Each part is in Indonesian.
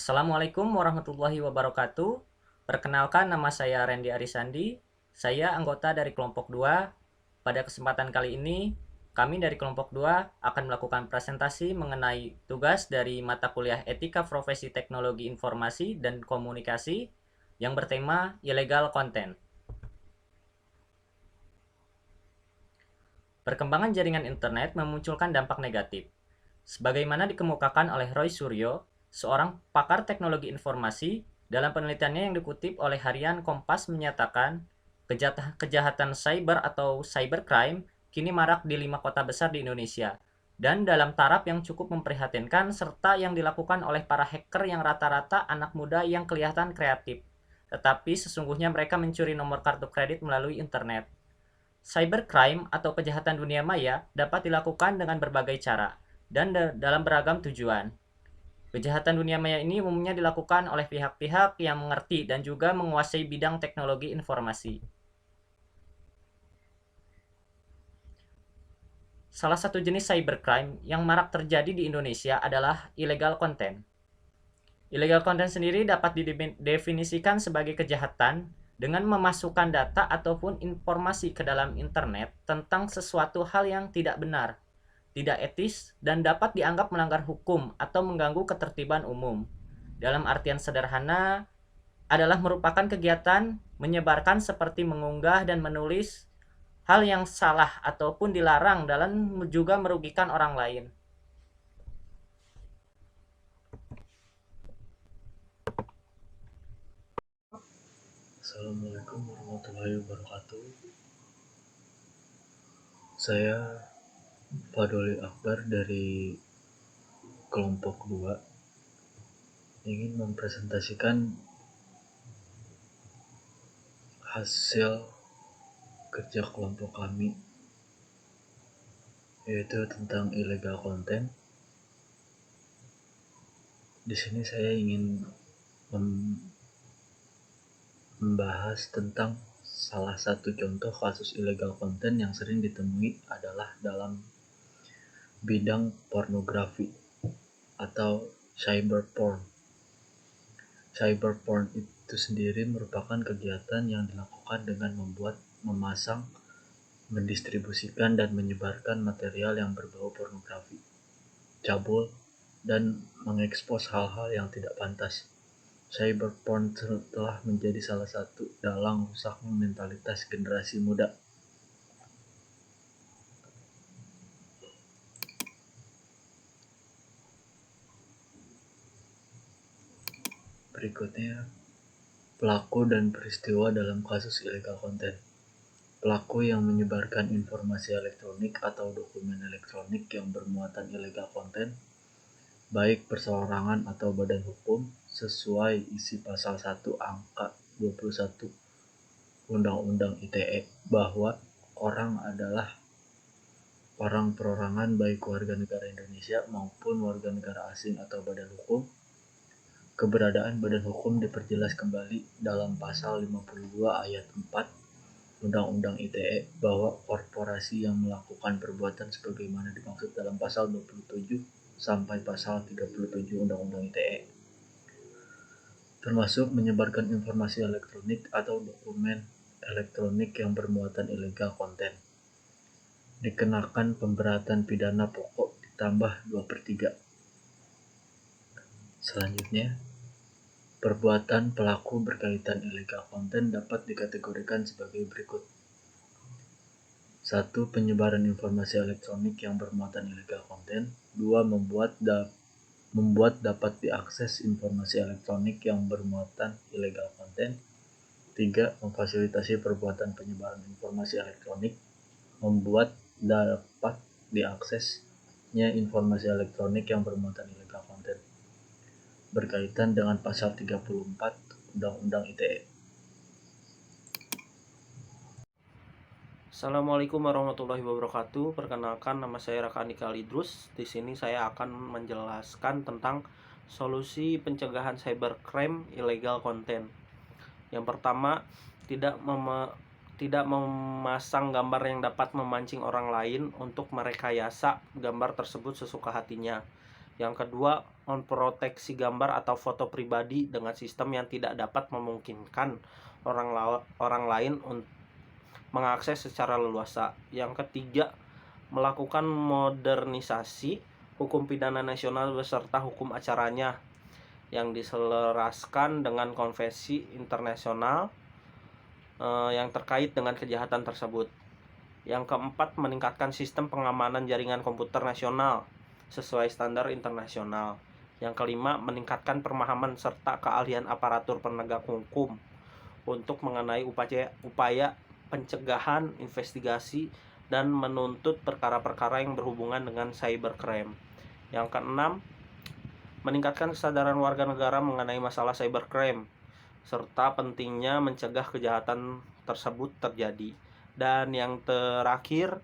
Assalamualaikum warahmatullahi wabarakatuh. Perkenalkan, nama saya Randy Arisandi. Saya anggota dari kelompok 2. Pada kesempatan kali ini, kami dari kelompok 2 akan melakukan presentasi mengenai tugas dari mata kuliah Etika Profesi Teknologi Informasi dan Komunikasi yang bertema Illegal Content. Perkembangan jaringan internet memunculkan dampak negatif. Sebagaimana dikemukakan oleh Roy Suryo, seorang pakar teknologi informasi, dalam penelitiannya yang dikutip oleh harian Kompas menyatakan, kejahatan cyber atau cybercrime kini marak di 5 kota besar di Indonesia, dan dalam taraf yang cukup memprihatinkan serta yang dilakukan oleh para hacker yang rata-rata anak muda yang kelihatan kreatif. Tetapi sesungguhnya mereka mencuri nomor kartu kredit melalui internet. Cybercrime atau kejahatan dunia maya dapat dilakukan dengan berbagai cara dan dalam beragam tujuan. Kejahatan dunia maya ini umumnya dilakukan oleh pihak-pihak yang mengerti dan juga menguasai bidang teknologi informasi. Salah satu jenis cybercrime yang marak terjadi di Indonesia adalah illegal content. Illegal content sendiri dapat didefinisikan sebagai kejahatan dengan memasukkan data ataupun informasi ke dalam internet tentang sesuatu hal yang tidak benar, tidak etis, dan dapat dianggap melanggar hukum atau mengganggu ketertiban umum. Dalam artian sederhana, adalah merupakan kegiatan menyebarkan seperti mengunggah dan menulis hal yang salah ataupun dilarang dalam juga merugikan orang lain. Assalamualaikum warahmatullahi wabarakatuh. Saya Fadoli Akbar dari kelompok 2 ingin mempresentasikan hasil kerja kelompok kami, yaitu tentang illegal content. Di sini saya ingin membahas tentang salah satu contoh kasus illegal content yang sering ditemui adalah dalam bidang pornografi atau cyberporn. Cyberporn itu sendiri merupakan kegiatan yang dilakukan dengan membuat, memasang, mendistribusikan, dan menyebarkan material yang berbau pornografi, cabul, dan mengekspos hal-hal yang tidak pantas. Cyberporn telah menjadi salah satu dalang rusaknya mentalitas generasi muda. Berikutnya, pelaku dan peristiwa dalam kasus illegal content. Pelaku yang menyebarkan informasi elektronik atau dokumen elektronik yang bermuatan illegal content, baik perseorangan atau badan hukum, sesuai isi pasal 1 angka 21 Undang-Undang ITE, bahwa orang adalah orang perorangan baik warga negara Indonesia maupun warga negara asing atau badan hukum. Keberadaan badan hukum diperjelas kembali dalam pasal 52 ayat 4 Undang-Undang ITE bahwa korporasi yang melakukan perbuatan sebagaimana dimaksud dalam pasal 27 sampai pasal 37 Undang-Undang ITE, termasuk menyebarkan informasi elektronik atau dokumen elektronik yang bermuatan illegal content, dikenakan pemberatan pidana pokok ditambah 2/3. Selanjutnya, perbuatan pelaku berkaitan illegal content dapat dikategorikan sebagai berikut. 1. Penyebaran informasi elektronik yang bermuatan illegal content. 2. Membuat dapat diakses informasi elektronik yang bermuatan illegal content. 3. Memfasilitasi perbuatan penyebaran informasi elektronik. Membuat dapat diaksesnya informasi elektronik yang bermuatan illegal content, berkaitan dengan pasal 34 Undang-Undang ITE. Assalamualaikum warahmatullahi wabarakatuh. Perkenalkan, nama saya Raka Andika Lidrus. Di sini saya akan menjelaskan tentang solusi pencegahan cybercrime illegal content. Yang pertama, tidak memasang gambar yang dapat memancing orang lain untuk merekayasa gambar tersebut sesuka hatinya. Yang kedua, memproteksi gambar atau foto pribadi dengan sistem yang tidak dapat memungkinkan orang lain untuk mengakses secara leluasa. Yang ketiga, melakukan modernisasi hukum pidana nasional beserta hukum acaranya yang diselaraskan dengan konvensi internasional yang terkait dengan kejahatan tersebut. Yang keempat, meningkatkan sistem pengamanan jaringan komputer nasional sesuai standar internasional. Yang kelima, meningkatkan pemahaman serta keahlian aparatur penegak hukum untuk mengenai upaya pencegahan, investigasi, dan menuntut perkara-perkara yang berhubungan dengan cybercrime. Yang keenam, meningkatkan kesadaran warga negara mengenai masalah cybercrime serta pentingnya mencegah kejahatan tersebut terjadi. Dan yang terakhir,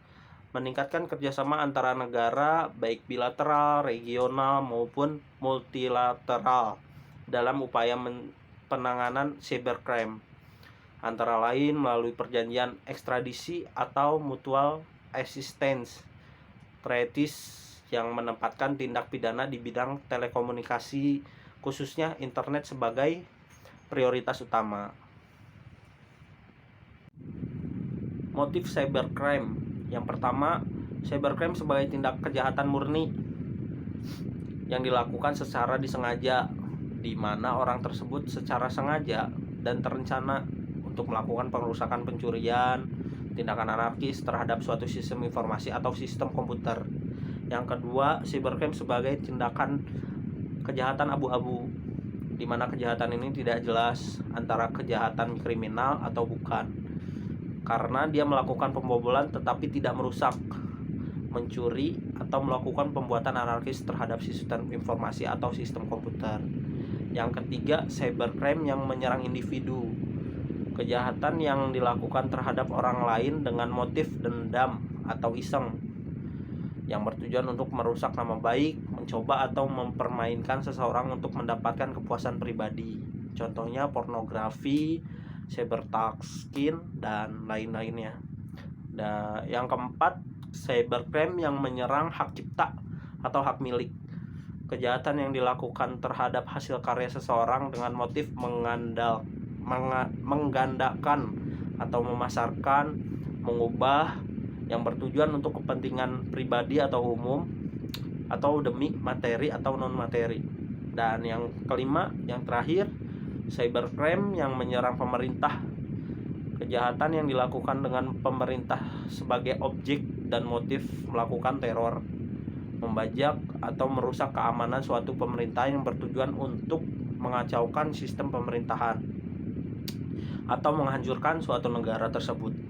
meningkatkan kerjasama antara negara baik bilateral, regional maupun multilateral dalam upaya penanganan cybercrime, antara lain melalui perjanjian ekstradisi atau mutual assistance treaties yang menempatkan tindak pidana di bidang telekomunikasi khususnya internet sebagai prioritas utama. Motif cybercrime. Yang pertama, cybercrime sebagai tindak kejahatan murni yang dilakukan secara disengaja, di mana orang tersebut secara sengaja dan terencana untuk melakukan pengerusakan, pencurian, tindakan anarkis terhadap suatu sistem informasi atau sistem komputer. Yang kedua, cybercrime sebagai tindakan kejahatan abu-abu, di mana kejahatan ini tidak jelas antara kejahatan kriminal atau bukan, karena dia melakukan pembobolan tetapi tidak merusak, mencuri, atau melakukan pembuatan anarkis terhadap sistem informasi atau sistem komputer. Yang ketiga, cybercrime yang menyerang individu, kejahatan yang dilakukan terhadap orang lain dengan motif dendam atau iseng, yang bertujuan untuk merusak nama baik, mencoba atau mempermainkan seseorang untuk mendapatkan kepuasan pribadi. Contohnya pornografi, cybertalking, dan lain-lainnya. Dan yang keempat, cybercrime yang menyerang hak cipta atau hak milik, kejahatan yang dilakukan terhadap hasil karya seseorang dengan motif menggandakan atau memasarkan, mengubah, yang bertujuan untuk kepentingan pribadi atau umum atau demi materi atau non materi. Dan yang kelima, yang terakhir, cybercrime yang menyerang pemerintah, kejahatan yang dilakukan dengan pemerintah sebagai objek dan motif melakukan teror, membajak atau merusak keamanan suatu pemerintahan yang bertujuan untuk mengacaukan sistem pemerintahan atau menghancurkan suatu negara tersebut.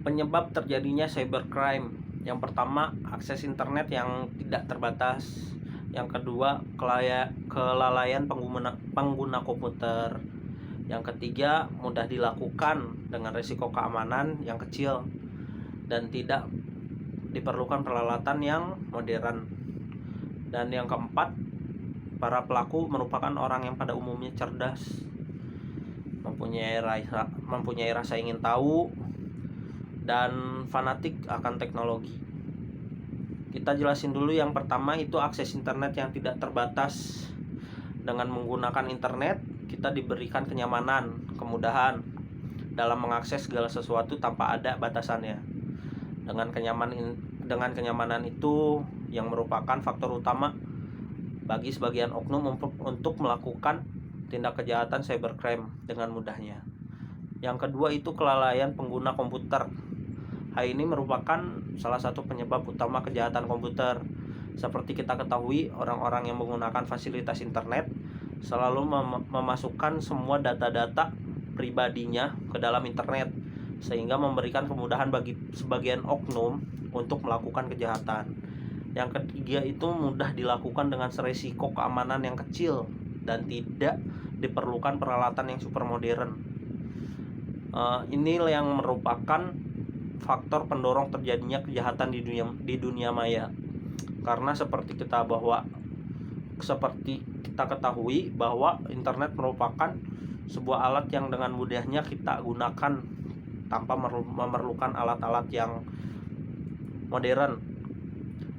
Penyebab terjadinya cybercrime. Yang pertama, akses internet yang tidak terbatas. Yang kedua, kelalaian pengguna komputer. Yang ketiga, mudah dilakukan dengan risiko keamanan yang kecil dan tidak diperlukan peralatan yang modern. Dan yang keempat, para pelaku merupakan orang yang pada umumnya cerdas, mempunyai rasa ingin tahu, dan fanatik akan teknologi. Kita jelasin dulu. Yang pertama itu akses internet yang tidak terbatas. Dengan menggunakan internet, kita diberikan kenyamanan, kemudahan dalam mengakses segala sesuatu tanpa ada batasannya. Dengan kenyamanan itu yang merupakan faktor utama bagi sebagian oknum untuk melakukan tindak kejahatan cybercrime dengan mudahnya. Yang kedua itu kelalaian pengguna komputer. Hal ini merupakan salah satu penyebab utama kejahatan komputer. Seperti kita ketahui, orang-orang yang menggunakan fasilitas internet selalu memasukkan semua data-data pribadinya ke dalam internet, sehingga memberikan kemudahan bagi sebagian oknum untuk melakukan kejahatan. Yang ketiga itu mudah dilakukan dengan resiko keamanan yang kecil dan tidak diperlukan peralatan yang super modern. Ini yang merupakan faktor pendorong terjadinya kejahatan di dunia maya. Karena seperti kita ketahui bahwa internet merupakan sebuah alat yang dengan mudahnya kita gunakan tanpa memerlukan alat-alat yang modern.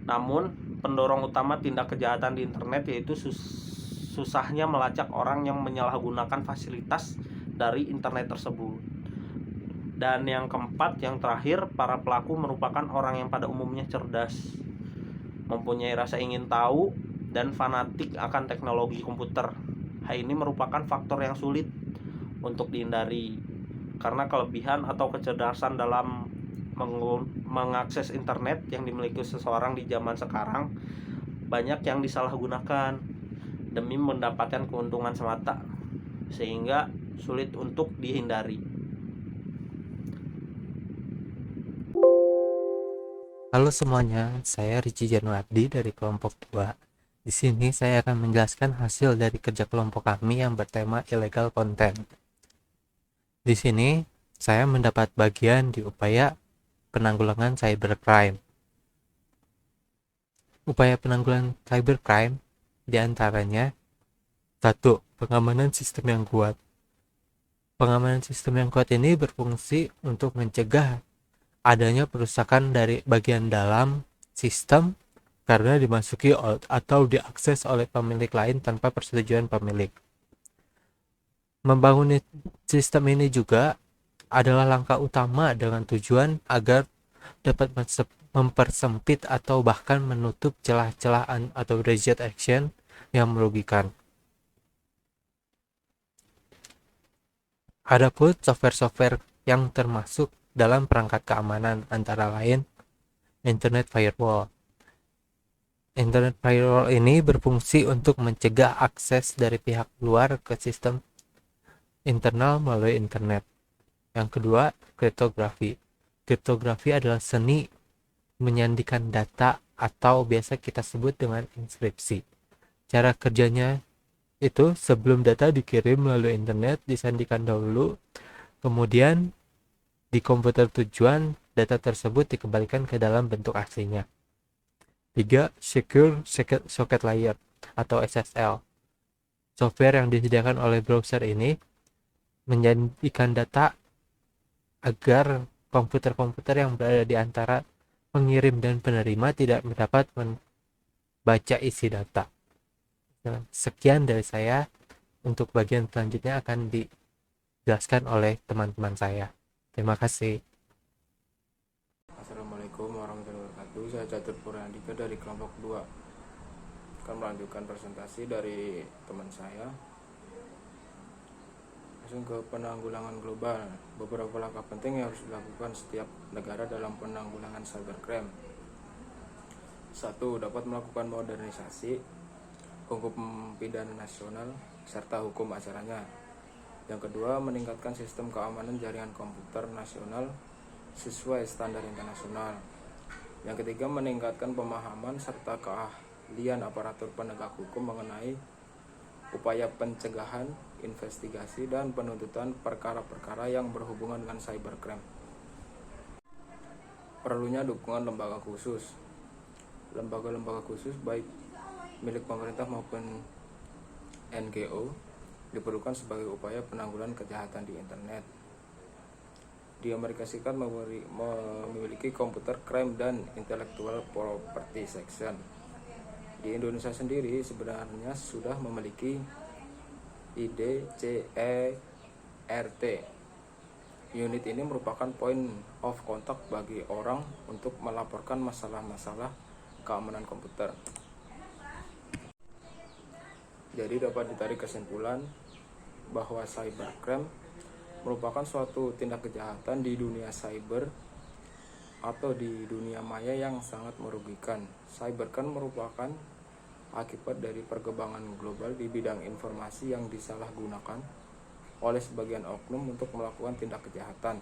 Namun, pendorong utama tindak kejahatan di internet yaitu susahnya melacak orang yang menyalahgunakan fasilitas dari internet tersebut. Dan yang keempat, yang terakhir, para pelaku merupakan orang yang pada umumnya cerdas, mempunyai rasa ingin tahu, dan fanatik akan teknologi komputer. Hal ini merupakan faktor yang sulit untuk dihindari, karena kelebihan atau kecerdasan dalam mengakses internet yang dimiliki seseorang di zaman sekarang banyak yang disalahgunakan demi mendapatkan keuntungan semata, sehingga sulit untuk dihindari. Halo semuanya, saya Ricci Januardi dari kelompok 2. Di sini saya akan menjelaskan hasil dari kerja kelompok kami yang bertema illegal content. Di sini saya mendapat bagian di upaya penanggulangan cybercrime. Upaya penanggulangan cybercrime diantaranya 1. Pengamanan sistem yang kuat. Pengamanan sistem yang kuat ini berfungsi untuk mencegah adanya perusakan dari bagian dalam sistem karena dimasuki atau diakses oleh pemilik lain tanpa persetujuan pemilik. Membangun sistem ini juga adalah langkah utama dengan tujuan agar dapat mempersempit atau bahkan menutup celah-celah atau reject action yang merugikan. Adapun software-software yang termasuk dalam perangkat keamanan antara lain Internet Firewall. Internet Firewall ini berfungsi untuk mencegah akses dari pihak luar ke sistem internal melalui internet. Yang kedua, kriptografi. Kriptografi adalah seni menyandikan data atau biasa kita sebut dengan inskripsi. Cara kerjanya itu sebelum data dikirim melalui internet disandikan dahulu, kemudian di komputer tujuan data tersebut dikembalikan ke dalam bentuk aslinya. 3. Secure Socket Layer atau SSL. Software yang disediakan oleh browser ini menjadikan data agar komputer-komputer yang berada di antara pengirim dan penerima tidak dapat membaca isi data. Sekian dari saya. Untuk bagian selanjutnya akan dijelaskan oleh teman-teman saya. Terima kasih. Assalamualaikum warahmatullahi wabarakatuh. Saya Catur Purandika dari kelompok 2 akan melanjutkan presentasi dari teman saya. Langsung ke penanggulangan global. Beberapa langkah penting yang harus dilakukan setiap negara dalam penanggulangan cybercrime. 1. Dapat melakukan modernisasi hukum pidana nasional serta hukum acaranya. Yang kedua, meningkatkan sistem keamanan jaringan komputer nasional sesuai standar internasional. Yang ketiga, meningkatkan pemahaman serta keahlian aparatur penegak hukum mengenai upaya pencegahan, investigasi, dan penuntutan perkara-perkara yang berhubungan dengan cybercrime. Perlunya dukungan lembaga khusus. Lembaga-lembaga khusus baik milik pemerintah maupun NGO diperlukan sebagai upaya penanggulangan kejahatan di internet. Di Amerika Serikat memiliki Computer Crime dan Intellectual Property Section. Di Indonesia sendiri sebenarnya sudah memiliki IDCERT. Unit ini merupakan point of contact bagi orang untuk melaporkan masalah-masalah keamanan komputer. Jadi dapat ditarik kesimpulan bahwa cybercrime merupakan suatu tindak kejahatan di dunia cyber atau di dunia maya yang sangat merugikan. Cybercrime merupakan akibat dari perkembangan global di bidang informasi yang disalahgunakan oleh sebagian oknum untuk melakukan tindak kejahatan.